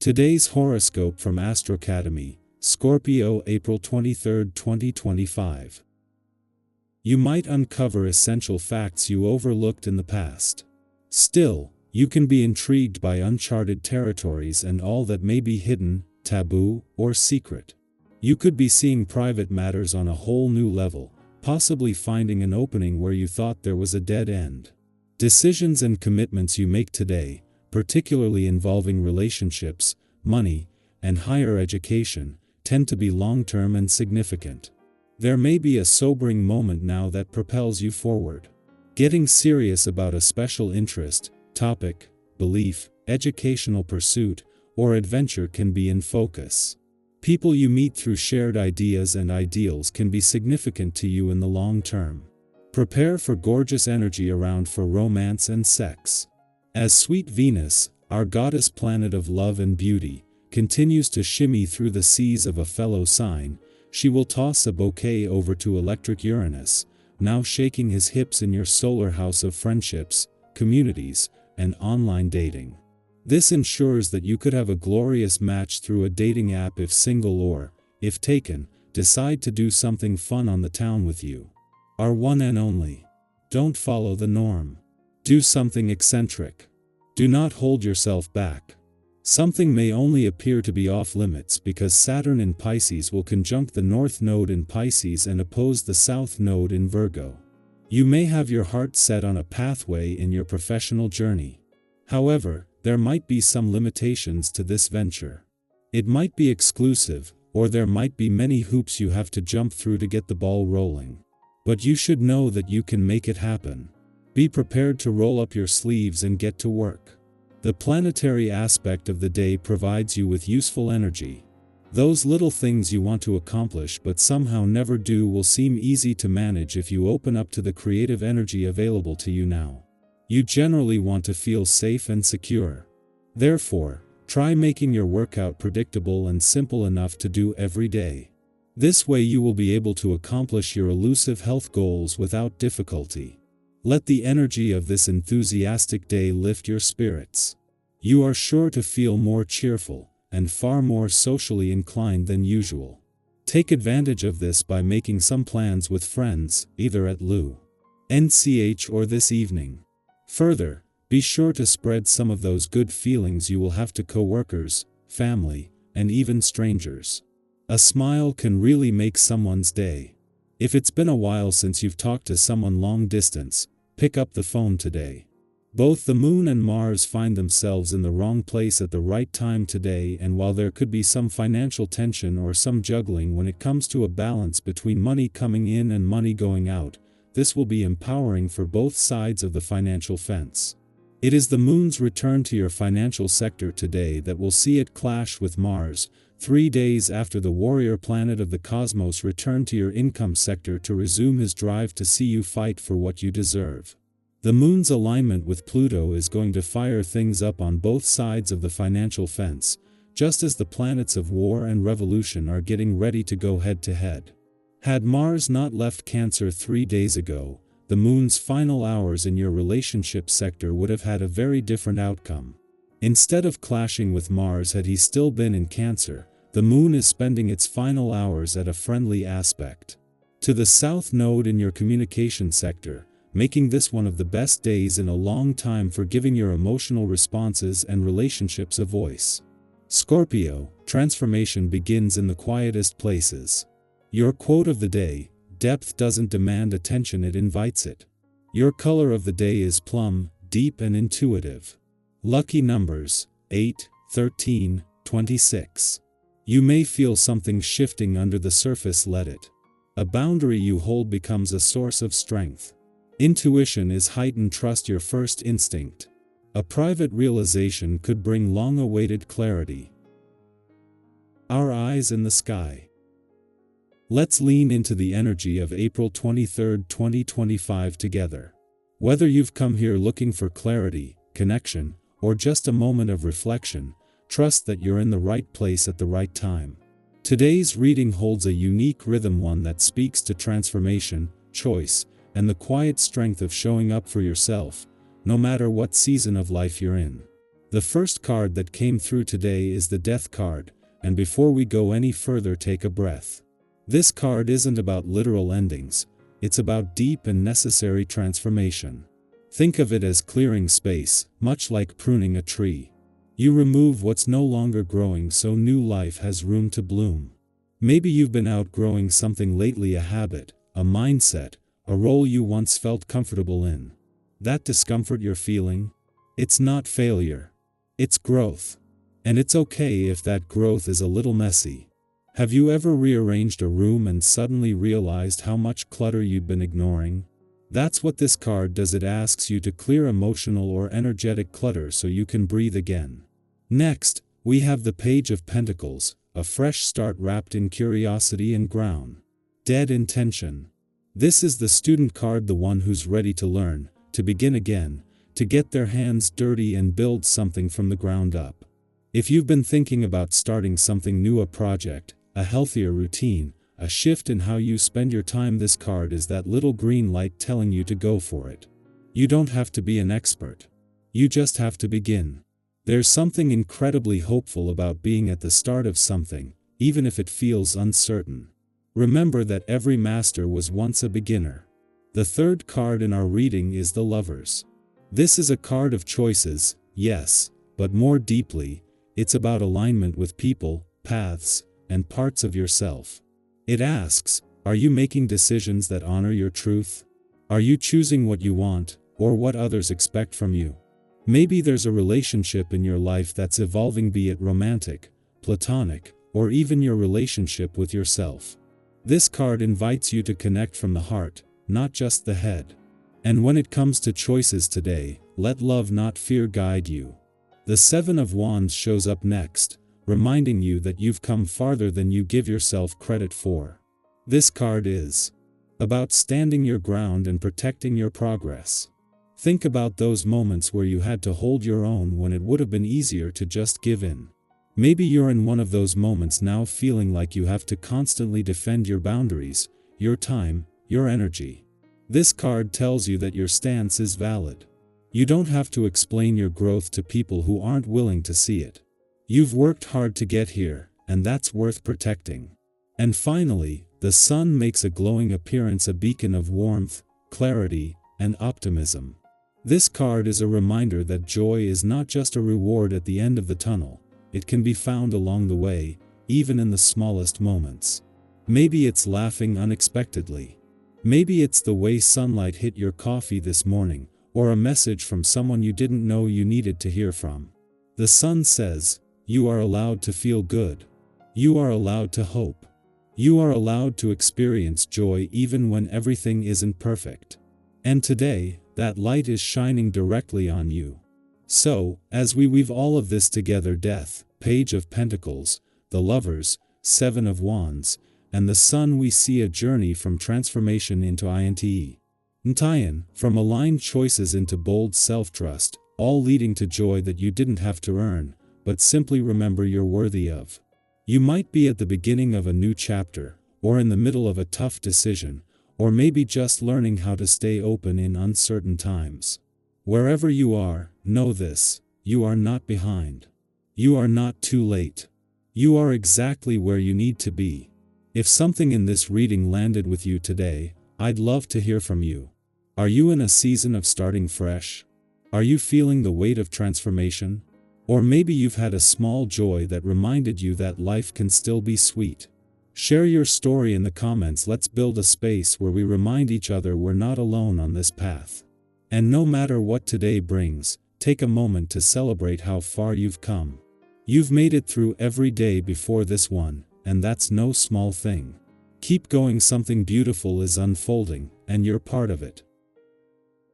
Today's horoscope from Astro Academy, Scorpio, April 23, 2025. You might uncover essential facts you overlooked in the past. Still, you can be intrigued by uncharted territories and all that may be hidden, taboo, or secret. You could be seeing private matters on a whole new level, possibly finding an opening where you thought there was a dead end. Decisions and commitments you make today, particularly involving relationships, money, and higher education, tend to be long-term and significant. There may be a sobering moment now that propels you forward. Getting serious about a special interest, topic, belief, educational pursuit, or adventure can be in focus. People you meet through shared ideas and ideals can be significant to you in the long term. Prepare for gorgeous energy around for romance and sex. As sweet Venus, our goddess planet of love and beauty, continues to shimmy through the seas of a fellow sign, she will toss a bouquet over to electric Uranus, now shaking his hips in your solar house of friendships, communities, and online dating. This ensures that you could have a glorious match through a dating app if single or, if taken, decide to do something fun on the town with you. Our one and only. Don't follow the norm. Do something eccentric. Do not hold yourself back. Something may only appear to be off limits because Saturn in Pisces will conjunct the North Node in Pisces and oppose the South Node in Virgo. You may have your heart set on a pathway in your professional journey. However, there might be some limitations to this venture. It might be exclusive, or there might be many hoops you have to jump through to get the ball rolling. But you should know that you can make it happen. Be prepared to roll up your sleeves and get to work. The planetary aspect of the day provides you with useful energy. Those little things you want to accomplish but somehow never do will seem easy to manage if you open up to the creative energy available to you now. You generally want to feel safe and secure. Therefore, try making your workout predictable and simple enough to do every day. This way you will be able to accomplish your elusive health goals without difficulty. Let the energy of this enthusiastic day lift your spirits. You are sure to feel more cheerful, and far more socially inclined than usual. Take advantage of this by making some plans with friends, either at Lou, NCH or this evening. Further, be sure to spread some of those good feelings you will have to coworkers, family, and even strangers. A smile can really make someone's day. If it's been a while since you've talked to someone long distance, pick up the phone today. Both the Moon and Mars find themselves in the wrong place at the right time today, and while there could be some financial tension or some juggling when it comes to a balance between money coming in and money going out, this will be empowering for both sides of the financial fence. It is the Moon's return to your financial sector today that will see it clash with Mars, 3 days after the warrior planet of the cosmos returned to your income sector to resume his drive to see you fight for what you deserve. The Moon's alignment with Pluto is going to fire things up on both sides of the financial fence, just as the planets of war and revolution are getting ready to go head-to-head. Had Mars not left Cancer 3 days ago, the Moon's final hours in your relationship sector would have had a very different outcome. Instead of clashing with Mars had he still been in Cancer, the Moon is spending its final hours at a friendly aspect to the South Node in your communication sector, making this one of the best days in a long time for giving your emotional responses and relationships a voice. Scorpio, transformation begins in the quietest places. Your quote of the day: depth doesn't demand attention, it invites it. Your color of the day is plum, deep and intuitive. Lucky numbers: 8, 13, 26. You may feel something shifting under the surface, let it. A boundary you hold becomes a source of strength. Intuition is heightened, trust your first instinct. A private realization could bring long-awaited clarity. Our eyes in the sky. Let's lean into the energy of April 23, 2025 together. Whether you've come here looking for clarity, connection, or just a moment of reflection, trust that you're in the right place at the right time. Today's reading holds a unique rhythm, one that speaks to transformation, choice, and the quiet strength of showing up for yourself, no matter what season of life you're in. The first card that came through today is the Death card, and before we go any further, take a breath. This card isn't about literal endings, it's about deep and necessary transformation. Think of it as clearing space, much like pruning a tree. You remove what's no longer growing so new life has room to bloom. Maybe you've been outgrowing something lately, a habit, a mindset, a role you once felt comfortable in. That discomfort you're feeling? It's not failure. It's growth. And it's okay if that growth is a little messy. Have you ever rearranged a room and suddenly realized how much clutter you'd been ignoring? That's what this card does. It asks you to clear emotional or energetic clutter so you can breathe again. Next, we have the Page of Pentacles, a fresh start wrapped in curiosity and grounded intention. This is the student card, the one who's ready to learn, to begin again, to get their hands dirty and build something from the ground up. If you've been thinking about starting something new, a project, a healthier routine, a shift in how you spend your time, this card is that little green light telling you to go for it. You don't have to be an expert. You just have to begin. There's something incredibly hopeful about being at the start of something, even if it feels uncertain. Remember that every master was once a beginner. The third card in our reading is the Lovers. This is a card of choices, yes, but more deeply, it's about alignment with people, paths, and parts of yourself. It asks, are you making decisions that honor your truth? Are you choosing what you want, or what others expect from you? Maybe there's a relationship in your life that's evolving, be it romantic, platonic, or even your relationship with yourself. This card invites you to connect from the heart, not just the head. And when it comes to choices today, let love not fear guide you. The Seven of Wands shows up next, reminding you that you've come farther than you give yourself credit for. This card is about standing your ground and protecting your progress. Think about those moments where you had to hold your own when it would have been easier to just give in. Maybe you're in one of those moments now, feeling like you have to constantly defend your boundaries, your time, your energy. This card tells you that your stance is valid. You don't have to explain your growth to people who aren't willing to see it. You've worked hard to get here, and that's worth protecting. And finally, the Sun makes a glowing appearance, a beacon of warmth, clarity, and optimism. This card is a reminder that joy is not just a reward at the end of the tunnel. It can be found along the way, even in the smallest moments. Maybe it's laughing unexpectedly. Maybe it's the way sunlight hit your coffee this morning, or a message from someone you didn't know you needed to hear from. The Sun says, you are allowed to feel good. You are allowed to hope. You are allowed to experience joy even when everything isn't perfect. And today, that light is shining directly on you. So, as we weave all of this together, Death, Page of Pentacles, the Lovers, Seven of Wands, and the Sun, we see a journey from transformation into Ntayan, from aligned choices into bold self-trust, all leading to joy that you didn't have to earn, but simply remember you're worthy of. You might be at the beginning of a new chapter, or in the middle of a tough decision, or maybe just learning how to stay open in uncertain times. Wherever you are, know this: you are not behind. You are not too late. You are exactly where you need to be. If something in this reading landed with you today, I'd love to hear from you. Are you in a season of starting fresh? Are you feeling the weight of transformation? Or maybe you've had a small joy that reminded you that life can still be sweet. Share your story in the comments. Let's build a space where we remind each other we're not alone on this path. And no matter what today brings, take a moment to celebrate how far you've come. You've made it through every day before this one, and that's no small thing. Keep going, something beautiful is unfolding, and you're part of it.